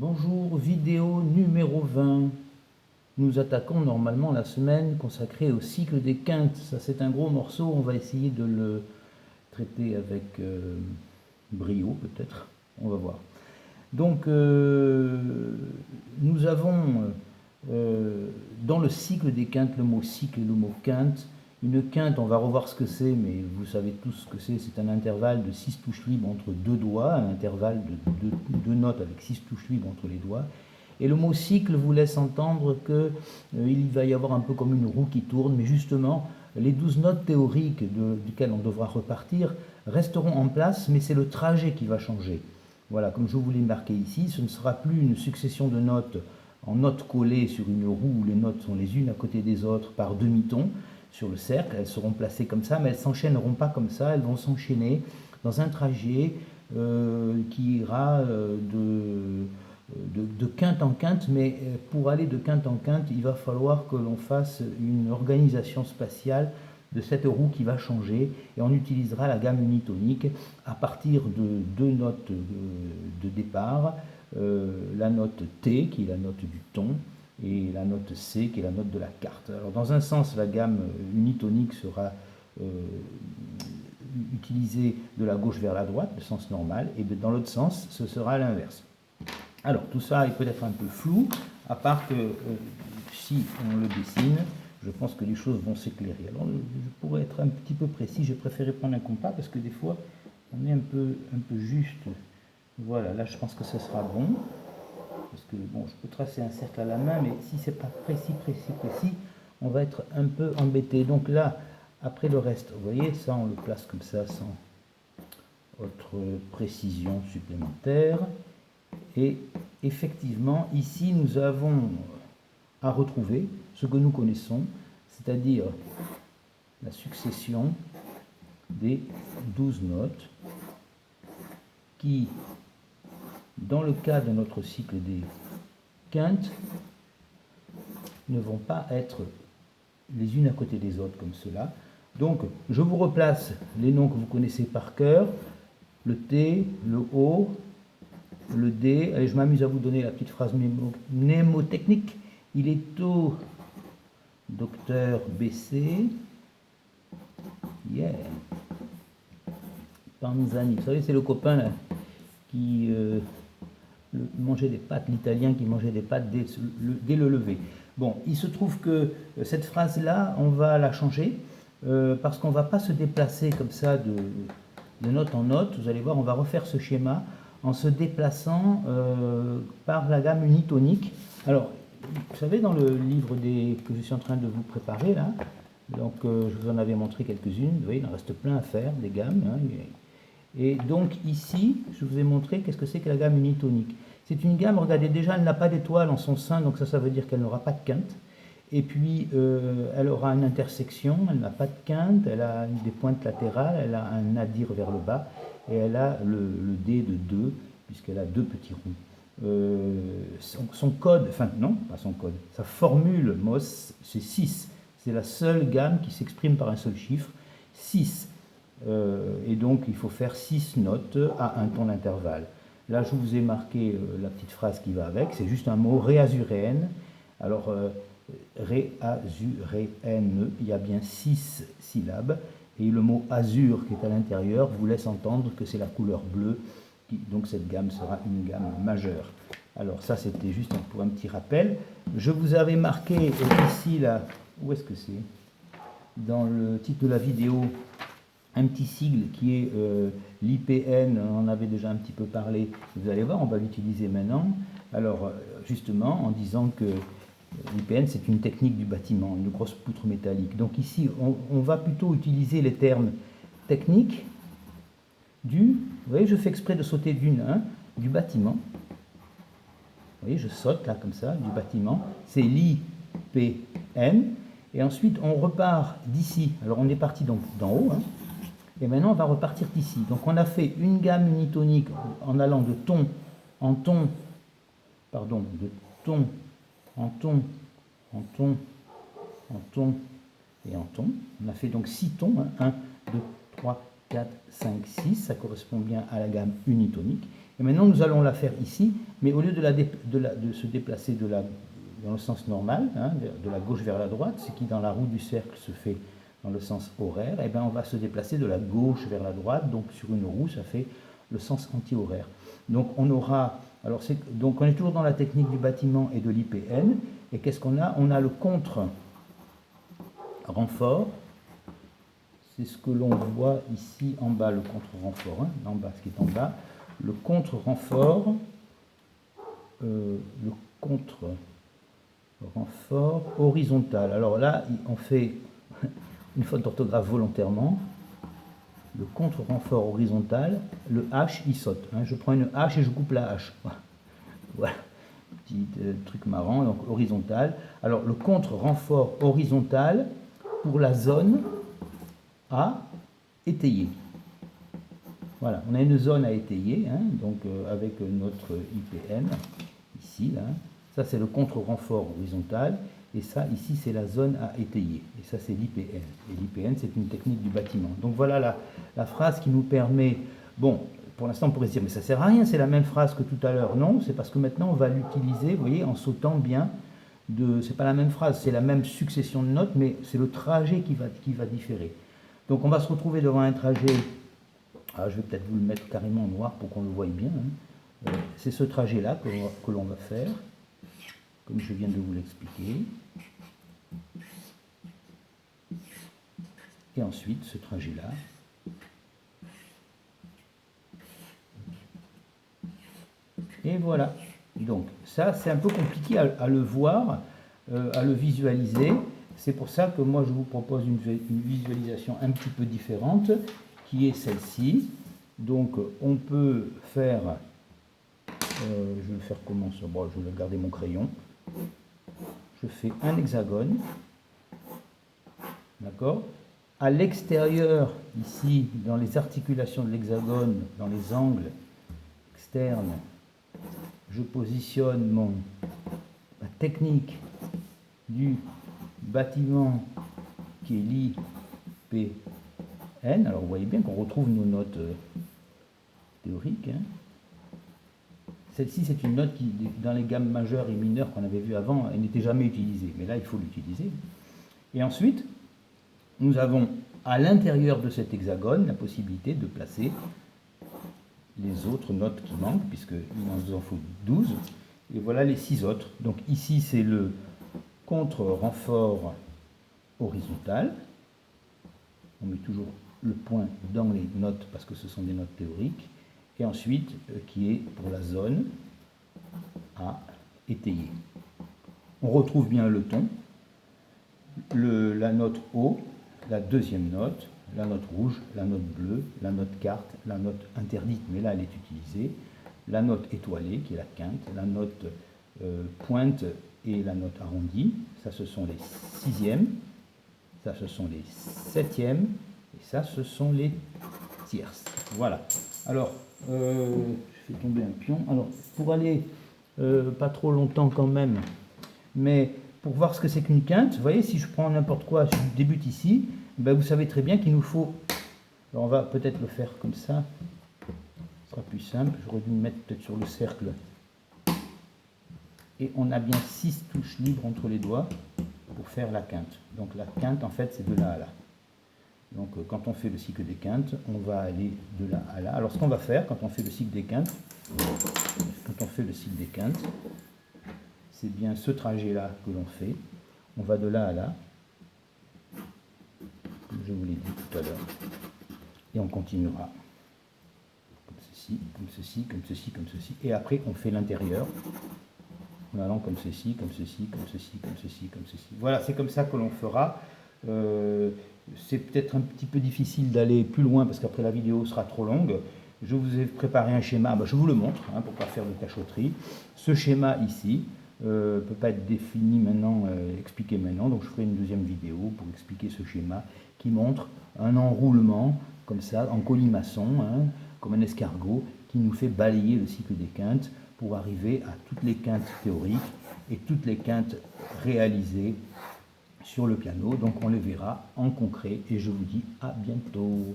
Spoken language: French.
Bonjour, vidéo numéro 20. Nous attaquons normalement la semaine consacrée au cycle des quintes. Ça c'est un gros morceau, on va essayer de le traiter avec brio peut-être, on va voir. Donc nous avons dans le cycle des quintes le mot cycle et le mot quinte. Une quinte, on va revoir ce que c'est, mais vous savez tous ce que c'est un intervalle de 6 touches libres entre deux doigts, un intervalle de deux notes avec 6 touches libres entre les doigts. Et le mot cycle vous laisse entendre qu'il va y avoir un peu comme une roue qui tourne, mais justement, les 12 notes théoriques duquel on devra repartir resteront en place, mais c'est le trajet qui va changer. Voilà, comme je vous l'ai marqué ici, ce ne sera plus une succession de notes en notes collées sur une roue où les notes sont les unes à côté des autres par demi-ton sur le cercle. Elles seront placées comme ça, mais elles ne s'enchaîneront pas comme ça, elles vont s'enchaîner dans un trajet qui ira de quinte en quinte, mais pour aller de quinte en quinte, il va falloir que l'on fasse une organisation spatiale de cette roue qui va changer, et on utilisera la gamme unitonique à partir de deux notes de départ, la note T qui est la note du ton et la note C qui est la note de la carte. Alors dans un sens, la gamme unitonique sera utilisée de la gauche vers la droite, le sens normal, et dans l'autre sens, ce sera l'inverse. Alors tout ça est peut-être un peu flou, à part que si on le dessine, je pense que les choses vont s'éclairer. Alors je pourrais être un petit peu précis, j'ai préféré prendre un compas parce que des fois on est un peu juste. Voilà, là je pense que ce sera bon. Parce que bon, je peux tracer un cercle à la main, mais si c'est pas précis, on va être un peu embêté. Donc là, après le reste, vous voyez, ça on le place comme ça sans autre précision supplémentaire. Et effectivement, ici, nous avons à retrouver ce que nous connaissons, c'est-à-dire la succession des 12 notes qui, dans le cas de notre cycle des quintes, ne vont pas être les unes à côté des autres comme cela. Donc, je vous replace les noms que vous connaissez par cœur, le T, le O, le D. Allez, je m'amuse à vous donner la petite phrase mnémotechnique. Il est au docteur BC. Yeah. Panzani. Vous savez, c'est le copain là, qui mangeait des pâtes, l'italien qui mangeait des pâtes dès le lever. Bon, il se trouve que cette phrase-là, on va la changer parce qu'on ne va pas se déplacer comme ça de note en note. Vous allez voir, on va refaire ce schéma en se déplaçant par la gamme unitonique. Alors, vous savez, dans le livre que je suis en train de vous préparer, là, donc je vous en avais montré quelques-unes, vous voyez, il en reste plein à faire, des gammes. Hein, et donc ici, je vous ai montré qu'est-ce que c'est que la gamme unitonique. C'est une gamme, regardez, déjà, elle n'a pas d'étoile en son sein, donc ça veut dire qu'elle n'aura pas de quinte. Et puis, elle aura une intersection, elle n'a pas de quinte, elle a des pointes latérales, elle a un nadir vers le bas, et elle a le D de 2, puisqu'elle a deux petits ronds. Son code, enfin non, pas son code, sa formule MOS, c'est 6. C'est la seule gamme qui s'exprime par un seul chiffre, 6. Et donc, il faut faire 6 notes à un ton d'intervalle. Là, je vous ai marqué la petite phrase qui va avec, c'est juste un mot réazuréenne. Alors, réazuréenne, il y a bien 6 syllabes, et le mot azur qui est à l'intérieur vous laisse entendre que c'est la couleur bleue, donc cette gamme sera une gamme majeure. Alors ça, c'était juste pour un petit rappel. Je vous avais marqué ici, là, où est-ce que c'est? Dans le titre de la vidéo, un petit sigle qui est l'IPN, on en avait déjà un petit peu parlé, vous allez voir, on va l'utiliser maintenant. Alors, justement, en disant que l'IPN, c'est une technique du bâtiment, une grosse poutre métallique. Donc ici, on va plutôt utiliser les termes techniques vous voyez, je fais exprès de sauter d'une, du bâtiment. Vous voyez, je saute là, comme ça, du bâtiment. C'est l'IPN. Et ensuite, on repart d'ici. Alors, on est parti donc d'en haut, et maintenant, on va repartir d'ici. Donc, on a fait une gamme unitonique en allant de ton en ton, pardon, de ton en ton, en ton, en ton et en ton. On a fait donc 6 tons, 1, 2, 3, 4, 5, 6. Ça correspond bien à la gamme unitonique. Et maintenant, nous allons la faire ici, mais au lieu de se déplacer dans le sens normal, hein, de la gauche vers la droite, ce qui dans la roue du cercle se fait dans le sens horaire, et bien on va se déplacer de la gauche vers la droite, donc sur une roue, ça fait le sens anti-horaire. Donc on aura, donc on est toujours dans la technique du bâtiment et de l'IPN, et qu'est-ce qu'on a? On a le contre-renfort, c'est ce que l'on voit ici en bas, le contre-renfort, hein, en bas, ce qui est en bas, le contre-renfort, horizontal. Alors là, on fait une faute d'orthographe volontairement. Le contre-renfort horizontal, le H, il saute. Hein. Je prends une hache et je coupe la hache. Voilà, petit truc marrant, donc horizontal. Alors le contre-renfort horizontal pour la zone à étayer. Voilà, on a une zone à étayer, hein, donc avec notre IPN, ici, là. Ça, c'est le contre-renfort horizontal, et ça, ici, c'est la zone à étayer. Et ça, c'est l'IPN. Et l'IPN, c'est une technique du bâtiment. Donc voilà la phrase qui nous permet... Bon, pour l'instant, on pourrait se dire, mais ça ne sert à rien, c'est la même phrase que tout à l'heure. Non, c'est parce que maintenant, on va l'utiliser, vous voyez, en sautant bien. C'est pas la même phrase, c'est la même succession de notes, mais c'est le trajet qui va différer. Donc on va se retrouver devant un trajet... Alors, je vais peut-être vous le mettre carrément en noir pour qu'on le voie bien. Hein. C'est ce trajet-là que l'on va faire, comme je viens de vous l'expliquer. Et ensuite, ce trajet-là. Et voilà. Donc, ça, c'est un peu compliqué à le voir, à le visualiser. C'est pour ça que moi, je vous propose une visualisation un petit peu différente, qui est celle-ci. Donc on peut faire, je vais le faire comment ça? Bon, je vais garder mon crayon. Je fais un hexagone, d'accord? À l'extérieur, ici, dans les articulations de l'hexagone, dans les angles externes, je positionne ma technique du bâtiment qui est l'IPN. Alors vous voyez bien qu'on retrouve nos notes théoriques. Hein. Celle-ci, c'est une note qui, dans les gammes majeures et mineures qu'on avait vues avant, elle n'était jamais utilisée. Mais là, il faut l'utiliser. Et ensuite, nous avons à l'intérieur de cet hexagone la possibilité de placer les autres notes qui manquent, puisqu'il nous en faut 12. Et voilà les 6 autres. Donc ici, c'est le contre-renfort horizontal. On met toujours le point dans les notes parce que ce sont des notes théoriques, et ensuite qui est pour la zone à étayer. On retrouve bien le ton, la note O, la deuxième note, la note rouge, la note bleue, la note quarte, la note interdite, mais là elle est utilisée, la note étoilée qui est la quinte, la note pointe et la note arrondie, ça ce sont les sixièmes, ça ce sont les septièmes, et ça, ce sont les tierces. Voilà. Alors, je fais tomber un pion. Alors, pour aller pas trop longtemps quand même, mais pour voir ce que c'est qu'une quinte, vous voyez, si je prends n'importe quoi, je débute ici, ben vous savez très bien qu'il nous faut... Alors, on va peut-être le faire comme ça. Ce sera plus simple. J'aurais dû me mettre peut-être sur le cercle. Et on a bien 6 touches libres entre les doigts pour faire la quinte. Donc, la quinte, en fait, c'est de là à là. Donc quand on fait le cycle des quintes, on va aller de là à là. Alors ce qu'on va faire quand on fait le cycle des quintes, c'est bien ce trajet-là que l'on fait. On va de là à là, comme je vous l'ai dit tout à l'heure. Et on continuera comme ceci, comme ceci, comme ceci, comme ceci. Et après on fait l'intérieur en allant comme ceci, comme ceci, comme ceci, comme ceci, comme ceci. Voilà, c'est comme ça que l'on fera. C'est peut-être un petit peu difficile d'aller plus loin parce qu'après la vidéo sera trop longue. Je vous ai préparé un schéma, je vous le montre hein, pour ne pas faire de cachotterie. Ce schéma ici ne peut pas être défini maintenant, expliqué maintenant, donc je ferai une deuxième vidéo pour expliquer ce schéma qui montre un enroulement comme ça, en colimaçon, hein, comme un escargot, qui nous fait balayer le cycle des quintes pour arriver à toutes les quintes théoriques et toutes les quintes réalisées sur le piano. Donc on les verra en concret et je vous dis à bientôt.